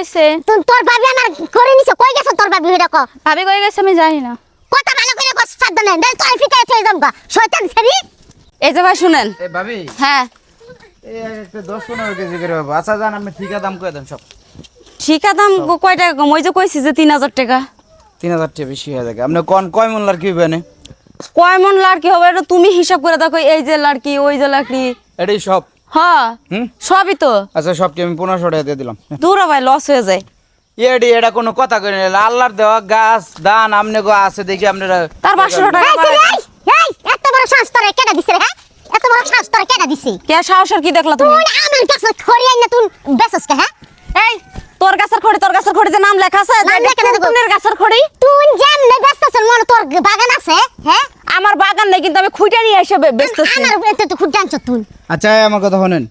গেছে তোর ভাবি আমার করে নিছে কই গেছে তোর ভাবি এটা কো ভাবি কই গেছে আমি জানি না কথা ভালো করে কস সাবধান না দেখ তোর ফিকে চলে যাম গা শয়তান ফেরি এই যে ভাই শুনেন এ ভাবি হ্যাঁ এই একটা 10-15 কেজি করে বাবা আচ্ছা জান আপনি ঠিকা দাম কই দেন সব ঠিকা দাম কয় টাকা কম ওই যে কইছি যে 3000 টাকা 3000 টাকা বেশি হয়ে যায় আপনি কোন কয় মন লার কি বেনে কয় মন লাড়কি হবে এটা তুমি হিসাব করে দেখো এই যে লাড়কি ওই যে লাড়কি এটাই সব হ্যাঁ হুম সবই তো আচ্ছা সবটি আমি 1500 টাকা দিয়ে দিলাম দূর ভাই লস হয়ে যায় এটা কোনো কথা কই না আল্লাহর দেওয়া গাছ দান আমনে গো আছে দেখি আপনারা তার 500 টাকা এই এত বড় শ্বাস তোরে কেডা দিছে রে হ্যাঁ এত বড় শ্বাস তোরে কেডা দিছে কে সাহসের কি দেখলা তুমি তুই আমার কাছে খড়িয়ে না তুই বেসস কে হ্যাঁ এই তোর গাছের খড়িতে নাম লেখা আছে নাম লেখা না তো। কোনের গাছের খড়ি তুই যেমনে বেসছস মনে তোর বাগান আছে হ্যাঁ আমার বাগান নাই কিন্তু আমি খুঁটা নিয়ে এসে বেচতেছি আমার এত তো খুব জানছ তুই আচ্ছা আমার কথা শুনেন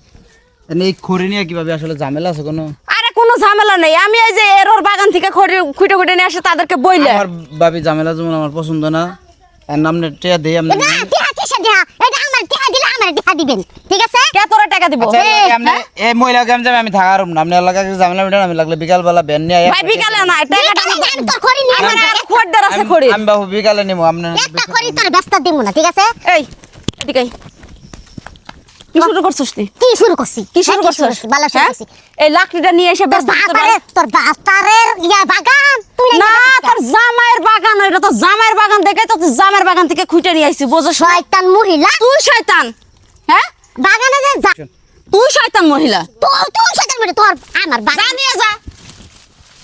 এই খড়ি নিয়ে কিভাবে আসলে ঝামেলা আছে কোনো আরে কোনো ঝামেলা নেই আমি এই যে এর ওর বাগান থেকে খুঁটে নিয়ে আসে তাদেরকে বইলে আমার ভাবি ঝামেলা যেমন আমার পছন্দ না এর নামনে টিয়া দেই আপনি না টিহা কিসে টিহা এটা আমার টিহা দিলে আমার টিহা দিবেন ঠিক আছে কে তোরা টাকা দিব আচ্ছা আপনি এই মহিলা গাম যাবে আমি থাকার না আপনি এলাকা ঝামেলা মিটান আমি লাগলে বিকাল বেলা বেন নিয়ে ভাই বিকালে না টাকাটা আমি তোর খড়ি নিয়ে আমার আরো খড়দার আছে খড়ি আমি বাবু বিকালে নিমু আপনি একটা খড়ি তোর ব্যস্ত দিব না ঠিক আছে এই এদিকে আয়। কি শুরু করছিস তুই কি শুরু করছি কি শুরু করছিস ভালো শুরু হ্যাঁ? করছি এই লাকড়িটা নিয়ে এসে ব্যস্ত তোর বাতারের ইয়া বাগান তুই না তোর জামাইয়ের বাগান এটা তো জামাইয়ের বাগান দেখে তো তুই জামাইয়ের বাগান থেকে খুঁটে নিয়ে আইছি বুঝছ শয়তান মহিলা তুই শয়তান হ্যাঁ বাগানে যে যা তুই শয়তান মহিলা তুই শয়তান মহিলা তোর আমার বাগান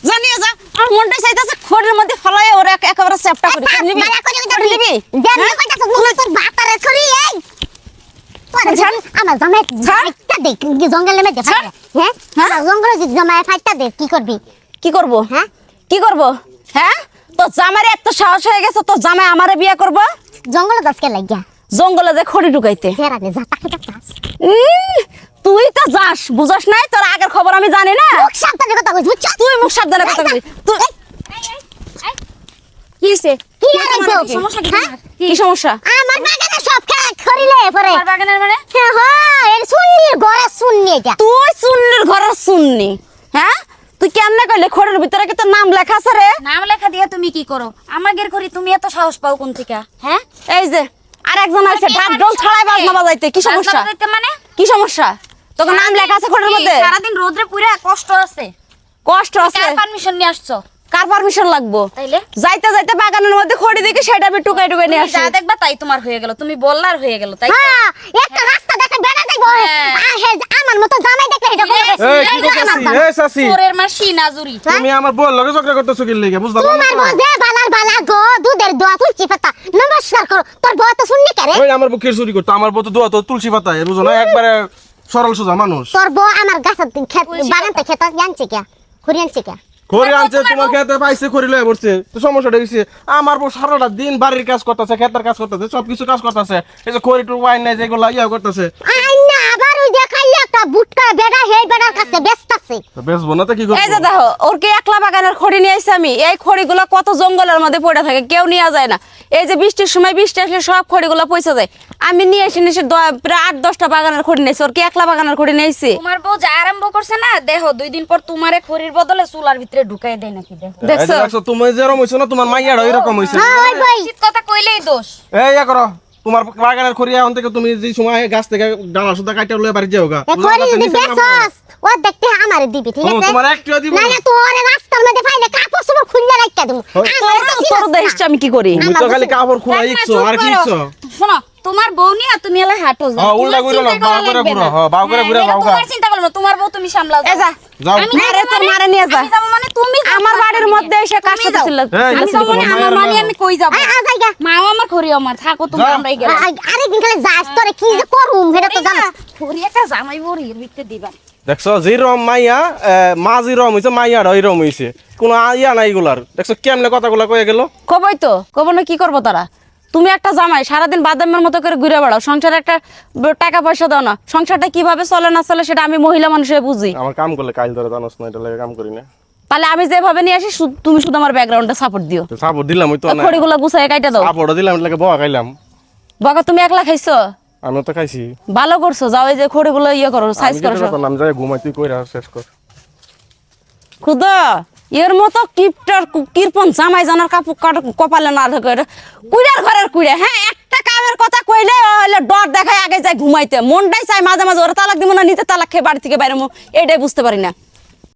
জানিয়ে যা আর মনটা চাইতাছে খড়ের মধ্যে ফলায় ওরে একেবারে সেপটা করে নিবি করে নিবি যেমন কইতাছ মনে তোর বাতারের ছড়ি এই তোর আমার জামাই ফাইটটা দে কি জঙ্গলে মধ্যে ফাইটা হ্যাঁ আমার জঙ্গলে যদি জামাই ফাইটটা দে কি করবি কি করব হ্যাঁ কি করব হ্যাঁ তো জামাইয়ের এত সাহস হয়ে গেছে তো জামাই আমারে বিয়ে করব জঙ্গলে দশকে লাগিয়া জঙ্গলে যে খড়ি ঢুকাইতে ফেরানে যা তাকে তাস তুই তো যাস বুঝাস নাই তোর আগের খবর আমি জানি না মুখ সাবধানে কথা কইছ বুঝছ তুই মুখ সাবধানে কথা বলবি তুই কি হইছে কি হইছে সমস্যা কি হ্যাঁ? কি সমস্যা আমার বাগানে সব খড়িলে পরে তোর বাগানের মানে হ্যাঁ এর শুননি ঘরে শুননি এটা তুই সুন্নির ঘরের সুন্নি হ্যাঁ তুই কেমনে কইলে খড়ের ভিতরে কি তোর নাম লেখা আছে রে নাম লেখা দিয়ে তুমি কি করো আমাদের ঘরে তুমি এত সাহস পাও কোন থেকে হ্যাঁ এই যে আর একজন আছে ঢাক ঢোল ছাড়াই বাজনা বাজাইতে কি সমস্যা বাজনা বাজাইতে মানে কি সমস্যা তোর নাম লেখা আছে খড়ের মধ্যে সারাদিন রোদ্রে পুরা কষ্ট আছে কষ্ট আছে কার পারমিশন নিয়ে আসছো কার পারমিশন লাগবো তাইলে যাইতে যাইতে বাগানের মধ্যে খড়ি দেখি সেটা আমি টুকাই টুকাই নিয়ে তুমি আসি যা দেখবা তাই তোমার হয়ে গেল তুমি বললার হয়ে গেল তাই হ্যাঁ একটা রাস্তা দেখে বেড়া যাইবো হ্যাঁ। আমার মতো জামাই দেখলে এটা করে এই কি করতেছি এই সাসি চোরের মাসি নাজুরি তুমি আমার বল লগে ঝগড়া করতেছো কি লাগি বুঝলা তোমার বোঝে বালার বালা গো দুধের দোয়া তুলছি পাতা নমস্কার করো তোর বউ তো শুননি কে রে ওই আমার বুকের চুরি করতে আমার বউ তো দোয়া তো তুলসী পাতা বুঝো না একবারে সরল সোজা মানুষ তোর বউ আমার গাছের ক্ষেত বাগানতে ক্ষেত জানছে কে ঘুরে আনছে কে খড়ি আনছে তোমার খেতে পাইছে খড়ি লয়ে পড়ছে তো সমস্যাটা হইছে আমার বউ সারাটা দিন বাড়ির কাজ করতেছে ক্ষেতের কাজ করতেছে সবকিছু কাজ করতেছে এই যে খড়ি টুকু আইন নাই যেগুলা ইয়া করতেছে আই না আবার ওই দেখাই একটা বুটকা বেড়া হেই বেড়ার কাছে ব্যস্ত আছে তো বেচবো না তো কি এই যে করবো দেখো ওর কি একলা বাগানের খড়ি নিয়ে আইছি আমি এই খড়িগুলো কত জঙ্গলের মধ্যে পড়ে থাকে কেউ নিয়ে যায় না এই যে বৃষ্টির সময় বৃষ্টি আসলে সব খড়িগুলো পয়সা যায় আমি নিয়ে এসে প্রায় 8-10টা বাগানের খড়ি নিয়েছি ওর কি একলা বাগানের খড়ি নিয়েছি তোমার বউ যা আরম্ভ করছে না দেখো 2 দিন পর তোমারে খড়ির বদলে চুলার ভিতরে ঢুকাই দেয় নাকি দেখো দেখছো দেখছো তুমি যেরকম হইছো না তোমার মাইয়াটা এরকম হইছে হ্যাঁ ওই বই উচিত কথা কইলেই দোষ এই ইয়া করো তোমার বাগানের খড়ি এখন থেকে তুমি যে সময় গাছ থেকে ডালা সুদা কাইটা লয়ে বাড়ি যাও গা এ করি যদি বেসস ও দেখতে আমারে দিবি ঠিক আছে তোমার একটিও দিব না না তোর রাস্তার মধ্যে ফাইলে কাপড় চোপড় খুললে রাখতে দেবো তোর দেশটা আমি কি করি তুমি তো খালি কাপড় খোলা ইচ্ছো আর কি ইচ্ছো শোনো তোমার বউ নিয়ে তুমি এলা হাঁটো যাও হ্যাঁ, উল্টা ঘুরো না, বাঁ করে ঘুরো, হ্যাঁ, বাঁ করে ঘুরে বাও গা। তোমার চিন্তা করো না তোমার বউ তুমি সামলাও এ যা যাও আমি মারে তোর মারে নিয়ে যা আমি যাবো মানে তুমি যাও, আমার তোমার বাড়ির খড়ি মধ্যে নিয়ে। এসে কাজ তুমি যাও। করতেছিল এই, আমি যাবো মানে আমার তোমার মানি আমি কই যাবো জায়গা মাও আমার খড়ি আমার থাকো তুমি যাও। আমরাই গেলাম আরেকদিন খালি যাস তোরে কি যে করুম সেটা তো জানাস খড়ি একটা জামাই বড় এর ভিতরে দিবা দেখছো যেরম মাইয়া মা যেরম হইছে মাইয়াটা ওইরম হইছে কোনো ইয়া নাই এগুলার দেখছো কেমনে কথাগুলা কয়ে গেল কবই তো কব না কি করবো তারা তুমি একটা জামাই সারাদিন বাদামের মতো করে ঘুরে বেড়াও সংসারে একটা টাকা পয়সা দাও না সংসারটা কিভাবে চলে না চলে সেটা আমি মহিলা মানুষে বুঝি আমার কাম করলে কাইল ধরে জানোস না এটা লাগে কাম করি না তাহলে আমি যেভাবে নিয়ে আসি তুমি শুধু আমার ব্যাকগ্রাউন্ডে সাপোর্ট দিও তো সাপোর্ট দিলাম ওই তো না খড়িগুলো গুছাই কাইটা দাও সাপোর্ট দিলাম এটা লাগে বয়া খাইলাম বকা তুমি একলা খাইছো আমি তো খাইছি ভালো করছো যাও এই যে খড়িগুলো ইয়ে করো সাইজ আমি করো কি সব। করলাম যাই ঘুমাই তুই কইরা শেষ কর খুদা এর মতো কিপটার কিরপন জামাই জানার কপালে না থাকে কুড়ার ঘরের কুড়ে, হ্যাঁ একটা কামের কথা কইলে হইলে ডর দেখায় আগে যায় ঘুমাইতে, মনটাই চাই মাঝে মাঝে ওরা তালাক দিব না, নিতে তালাক খেয়ে বাড়ি থেকে বাইরে এটাই বুঝতে পারি না।